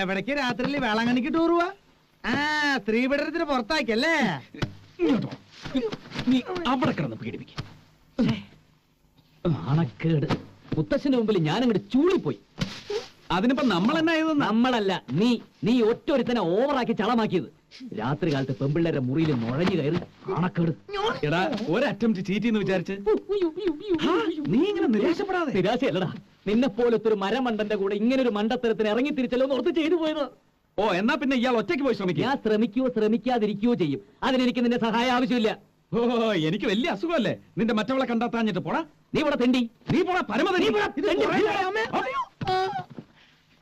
എവിടേക്ക് രാത്രിയിൽ വേളാങ്കണ്ണിക്ക് ടൂർ പോവാ? സ്ത്രീപീഡനത്തിന് പുറത്താക്കല്ലേ? നീ അവിടെ കിടന്ന് പീഡിപ്പിക്ക. നാണക്കേട്. മുത്തശ്ശന്റെ മുമ്പിൽ ഞാനങ്ങോട്ട് ചൂളിപ്പോയി. അതിനിപ്പോ നമ്മൾ എന്നാ ചെയ്തു? നമ്മളല്ല, നീ ഒറ്റൊരുത്തനെ ഓവറാക്കി ചളമാക്കിയത്. രാത്രി കാലത്ത് പെമ്പിള്ളേരുടെ മുറിയിൽ നുഴഞ്ഞു കയറി നാണക്കേട്. എടാ, ഒരു അറ്റംപ്റ്റ് ചീറ്റ് എന്ന് വിചാരിച്ച് നീ ഇങ്ങനെ നിരാശപ്പെടാതെ. നിരാശയല്ലടാ, നിന്നെ പോലത്തെ ഒരു മരമണ്ടന്റെ കൂടെ ഇങ്ങനെ ഒരു മണ്ടത്തരത്തിന് ഇറങ്ങി തിരിച്ചല്ലോ ഓർത്ത് ചെയ്തു പോയത്. ഓ, എന്നാ പിന്നെ ഇയാൾ ഒറ്റയ്ക്ക് പോയി ശ്രമിക്കുക. ഞാൻ ശ്രമിക്കുകയോ ശ്രമിക്കാതിരിക്കുകയോ ചെയ്യും. അതിനെനിക്ക് നിന്റെ സഹായം ആവശ്യമില്ല. ഓ, എനിക്ക് വലിയ അസുഖമല്ലേ നിന്റെ മറ്റവളെ കണ്ടാത്താഞ്ഞിട്ട്. പോടാ നീ ഇവിടെ തെണ്ടി, നീ പോടാ പരമത.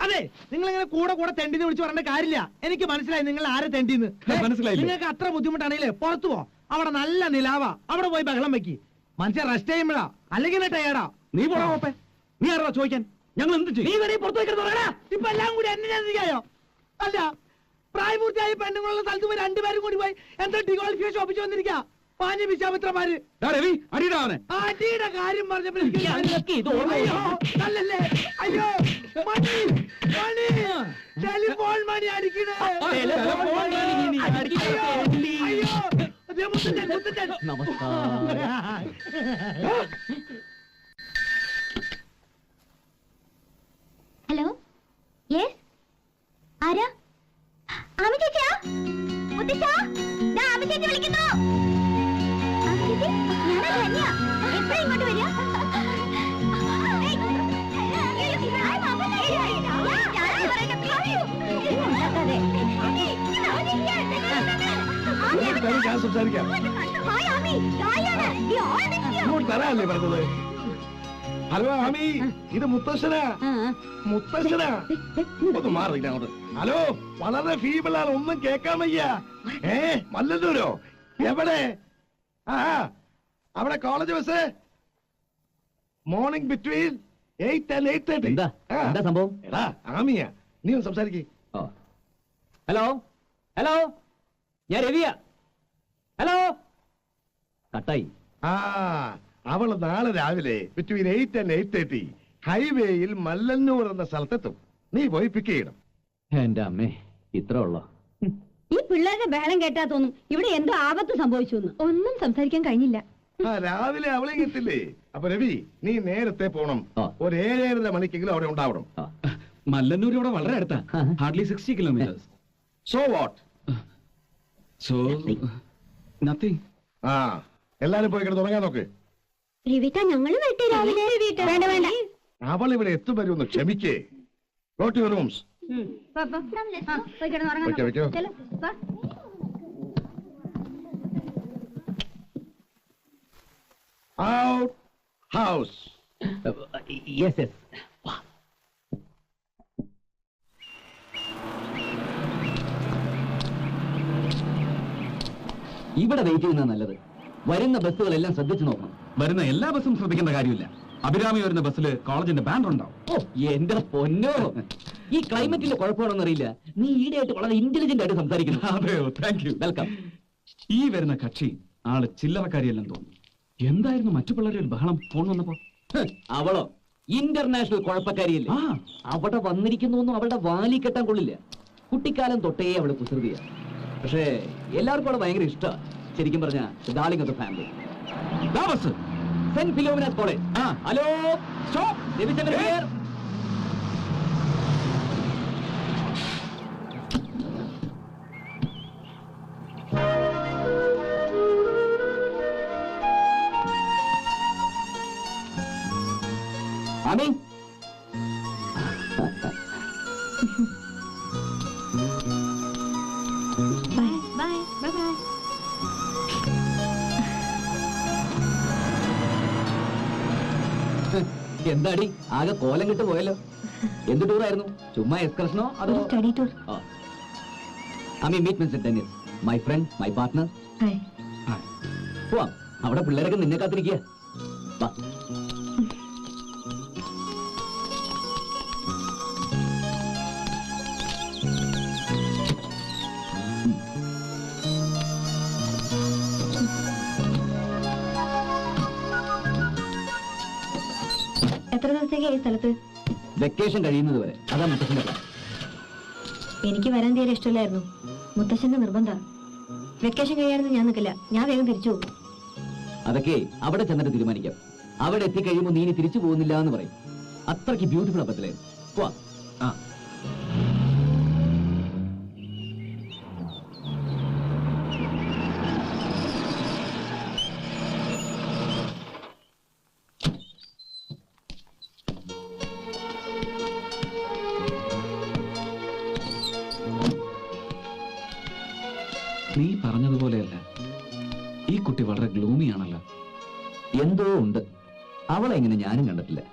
അതെ, നിങ്ങൾ ഇങ്ങനെ കൂടെ കൂടെ തെണ്ടിന്ന് വിളിച്ച് പറഞ്ഞ കാര്യമില്ല. എനിക്ക് മനസ്സിലായി നിങ്ങൾ ആരെ തെണ്ടിന്ന്. മനസ്സിലായി. നിങ്ങൾക്ക് അത്ര ബുദ്ധിമുട്ടാണെങ്കിലേ പുറത്തു പോ. അവിടെ നല്ല നിലാവാ, അവിടെ പോയി ബഹളം വെക്കി. മനുഷ്യൻ റെസ്റ്റ് ചെയ്യുമ്പോഴാ, അല്ലെങ്കിൽ ടയേർഡാ. നീ പോടാ ഓപ്പേ. നീ ആരാ ചോദിക്കാൻ? ഞങ്ങൾ എന്ത് ചെയ്യും? നീ വരെ പുറത്തു വെക്കണോ? ഇപ്പൊ എല്ലാം കൂടി എന്നെ ചെയ്യായോ? അല്ല, പ്രായപൂർത്തിയായ പെണ്ണുങ്ങളുള്ള സ്ഥലത്ത് പോയി രണ്ടുപേരും കൂടി പോയി എന്താ ഡിക്വാളിഫിക്കേഷൻ ഒപ്പിച്ചു വന്നിരിക്കാ. പാഞ്ഞ വിശ്വാമിത്രമാര് അടിയുടെ കാര്യം പറഞ്ഞപ്പോഴല്ലേ? അയ്യോ, മണി മണി ടെലിഫോൺ മണി അടിക്കണേ. ഹലോ, യെസ്, ആരാ? ആമി ചേച്ചിയാ? മുത്തശ്ശാ, ദാ ആമി ചേച്ചി വിളിക്കുന്നു. ആമി ചേച്ചി, ഞാനാ ധന്യ. എപ്പോഴാ ഇങ്ങോട്ട് വരിക? ഹലോ ആമി, ഇത് മുത്തശ്ശനാ. മുത്തശ്ശനാ, ഒന്ന് മാറില്ല അങ്ങോട്ട്. ഹലോ, വളരെ ഫീബിളാണ്, ഒന്നും കേക്കാൻ വയ്യ. മല്ലന്നൂരോ? എവിടെ? അവിടെ college bus morning between 8 and 8:30. എന്താ സംഭവം? എടാ ആമിയാ, നീ ഒന്ന് സംസാരിക്കേ. ഹലോ ഹലോ, ഞാൻ രവിയാ. ഹലോ. കട്ടായി. അവള് നാളെ രാവിലെ ബിറ്റ്വീൻ 8 and 8:30 ഹൈവേയിൽ മല്ലന്നൂർ എന്ന സ്ഥലത്തെത്തും. നീ പോയി പിക്ക് ചെയ്യണം. എന്റെ അമ്മേ, ഇത്ര ഉള്ളോ? ഈ പിള്ളേരുടെ ബഹളം കേട്ടാ തോന്നും ഇവിടെ എന്തോ ആപത്ത് സംഭവിച്ചു. ഒന്നും സംസാരിക്കാൻ കഴിഞ്ഞില്ല. രാവിലെ അവളെ എത്തില്ലേ? അപ്പൊ രവി, നീ നേരത്തെ പോണം. ഒരു 7-7:30 മണിക്കെങ്കിലും അവിടെ ഉണ്ടാവണം. മല്ലന്നൂർ ഇവിടെ വളരെ അടുത്താ, hardly 60 kilometers. So what? So nothing. എല്ലാരും പോയി കിടന്ന് തുടങ്ങാൻ നോക്ക്. ഞങ്ങൾ വേണ്ട വേണ്ട, അവൾ ഇവിടെ എത്തും വരുമെന്ന് ക്ഷമിക്കേ. Go to your rooms. Out house. Yes, yes. ഇവിടെ വെയിറ്റ് ചെയ്യുന്ന നല്ലത്. വരുന്ന ബസ്സുകളെല്ലാം ശ്രദ്ധിച്ചു നോക്കണം. വരുന്ന എല്ലാ ബസ്സും ശ്രദ്ധിക്കേണ്ട കാര്യമില്ല. അഭിരാമി വരുന്ന ബസ്സിൽ കോളേജിന്റെ ബാൻഡ് ഉണ്ടാവും. ഓ, എന്റെ പൊന്നോ, ഈ ക്ലൈമറ്റിന്റെ കുഴപ്പമാണെന്ന് അറിയില്ല. നീ ഈടെയായിട്ട് വളരെ ഇന്റലിജന്റ് ആയിട്ട് സംസാരിക്കുന്നു. അതെയോ? Thank you. വെൽക്കം. ഈ വരുന്ന കക്ഷി ആള് ചില്ലറക്കാരിയല്ലെന്ന് തോന്നുന്നു. എന്തായിരുന്നു മറ്റു പിള്ളേരുടെ ഒരു ബഹളം ഫോൺ വന്നപ്പോ? അവളോ ഇന്റർനാഷണൽ കുഴപ്പക്കാരിയല്ലേ? അവിടെ വന്നിരിക്കുന്നു അവളുടെ വാലി കെട്ടാൻ കൊള്ളില്ല. കുട്ടിക്കാലം തൊട്ടേ അവള് കുസൃതിയ. പക്ഷേ എല്ലാവർക്കും അവിടെ ഭയങ്കര ഇഷ്ടമാണ്. ശരിക്കും പറഞ്ഞ darling of the family. Saint Philomena's college. Hello, stop. Ravichandran here. Ami, എന്താടി ആകെ കോലം കിട്ട് പോയല്ലോ? എന്ത് ടൂറായിരുന്നു? ചുമ്മാ എക്സ്കർഷനോ അതോ study tour? Ami, meet mister Dennis, my friend, my partner. പോവാം, അവിടെ പിള്ളേരൊക്കെ നിന്നെ കാത്തിരിക്കുക. വാ. എത്ര ദിവസത്തേക്ക് ഈ സ്ഥലത്ത്? വെക്കേഷൻ കഴിയുന്നത് വരെ. അതാ മുത്തച്ഛന്റെ പ്ലാൻ. എനിക്ക് വരാൻ തീരെ ഇഷ്ടമില്ലായിരുന്നു. മുത്തശ്ശന്റെ നിർബന്ധം. വെക്കേഷൻ കഴിയാണെന്ന് ഞാൻ നിൽക്കില്ല. ഞാൻ വേഗം തിരിച്ചു പോകും. അതൊക്കെ അവിടെ ചെന്നിട്ട് തീരുമാനിക്കാം. അവിടെ എത്തിക്കഴിയുമ്പോൾ നീ ഇനി തിരിച്ചു പോകുന്നില്ല എന്ന് പറയും. അത്രയ്ക്ക് ബ്യൂട്ടിഫുൾ അപ്പത്തിലേ പോവാ. ആ നീ പറഞ്ഞതുപോലെയല്ല, ഈ കുട്ടി വളരെ ഗ്ലൂമിയാണല്ലോ. എന്തോ ഉണ്ട്. അവളെ എങ്ങനെ ഞാനും കണ്ടിട്ടില്ല.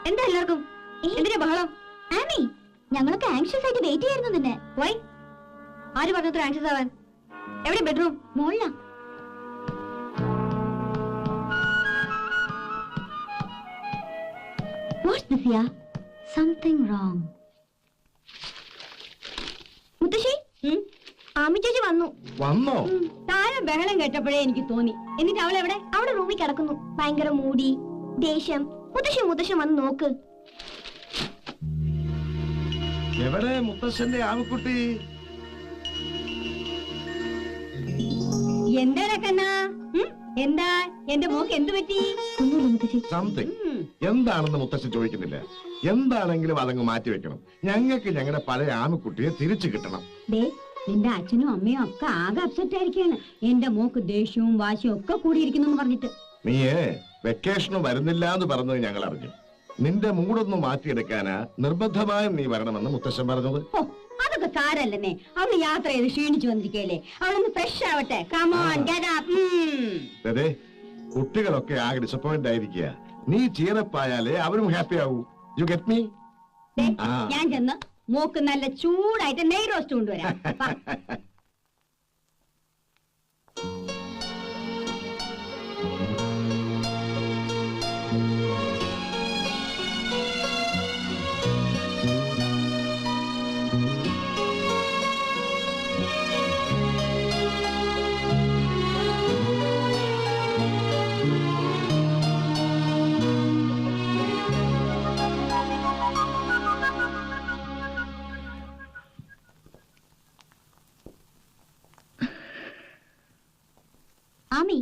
എന്താ എല്ലാവർക്കും എന്തിനാ ബഹളം? ആമി, ഞങ്ങളൊക്കെ ആങ്ഷ്യസ് ആയിട്ട് വെയിറ്റ് ചെയ്യായിരുന്നു നിന്നെ. വൈ? ആര് പറഞ്ഞത്ര ആങ്ഷ്യസ് ആവാൻ? എവിടെ bedroom? മോളിലാ. What's this, yeah? Something wrong. മുത്തശ്ശി, ആമി ചേച്ചി വന്നു. വന്നോ? താരം ബഹളം കേട്ടപ്പോഴേ എനിക്ക് തോന്നി. എന്നിട്ട് അവൾ എവിടെ? അവിടെ റൂമിൽ കിടക്കുന്നു. ഭയങ്കര മൂടി, ദേഷ്യം. മുത്തശ്ശൻ വന്ന് നോക്ക്. എവിടെ മുത്തശ്ശന്റെ ആമക്കുട്ടി? എന്താ കണ്ണാ? എന്താ എന്റെ മോക്ക് എന്ത് പറ്റി? ഒന്നുമില്ല മുത്തശ്ശി. സംതിങ്. എന്താണെന്ന് മുത്തശ്ശൻ ചോദിക്കുന്നില്ല. എന്താണെങ്കിലും അതങ്ങ് മാറ്റി വെക്കണം. ഞങ്ങൾക്ക് ഞങ്ങളുടെ പഴയ ആമക്കുട്ടിയെ തിരിച്ചു കിട്ടണം. നിന്റെ അച്ഛനും അമ്മയും ഒക്കെ ആകെ അപ്സെറ്റ് ആയിരിക്കാണ്. എന്റെ മോക്ക് ദേഷ്യവും വാശിയും ഒക്കെ കൂടിയിരിക്കുന്നു പറഞ്ഞിട്ട്. നീയേ വെക്കേഷന് വരുന്നില്ല എന്ന് പറഞ്ഞത് ഞങ്ങൾ അറിഞ്ഞു. നിന്റെ മൂടൊന്ന് മാറ്റിയെടുക്കാനാ നിർബന്ധമായും നീ വരണമെന്ന് മുത്തശ്ശൻ പറഞ്ഞത്. ഓ, അതൊക്കെ സാരല്ലേ. അവള് യാത്ര ചെയ്ത് ക്ഷീണിച്ചു വന്നിരിക്കല്ലേ. അവളൊന്ന് ഫ്രഷ് ആവട്ടെ. അതെ, കുട്ടികളൊക്കെ ആകെ ഡിസപ്പോയിന്റ് ആയിരിക്കുക. നീ ചീറപ്പായാലേ അവരും ഹാപ്പി ആവൂ. You get me? ഞാൻ ചെന്ന് മോക്ക് നല്ല ചൂടായിട്ട് നെയ് റോസ്റ്റ് കൊണ്ടുവരാം. ആമി,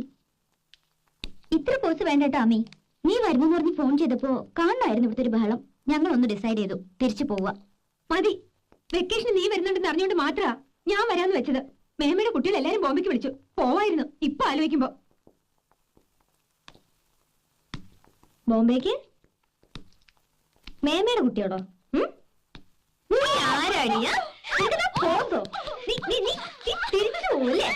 ഇത്ര പോസ് വേണ്ടട്ടോ ആമി. നീ വരുന്നു പറഞ്ഞ് ഫോൺ ചെയ്തപ്പോ കാണായിരുന്നു ഇവിടുത്തെ ഒരു ബഹളം. ഞങ്ങൾ ഒന്ന് ഡിസൈഡ് ചെയ്തു, തിരിച്ചു പോവാ. മതി. വെക്കേഷൻ നീ വരുന്നുണ്ടെന്ന് അറിഞ്ഞുകൊണ്ട് മാത്രാ ഞാൻ വരാന്ന് വെച്ചത്. മേമയുടെ കുട്ടികൾ എല്ലാരും ബോംബെക്ക് വിളിച്ചു. പോവായിരുന്നു. ഇപ്പൊ ആലോചിക്കുമ്പോ. ബോംബെക്ക്? മേമയുടെ കുട്ടിയോടോ? നീ ആരാടിയാ? പോകോ? നീ തിരിച്ചു പോവല്ലേ?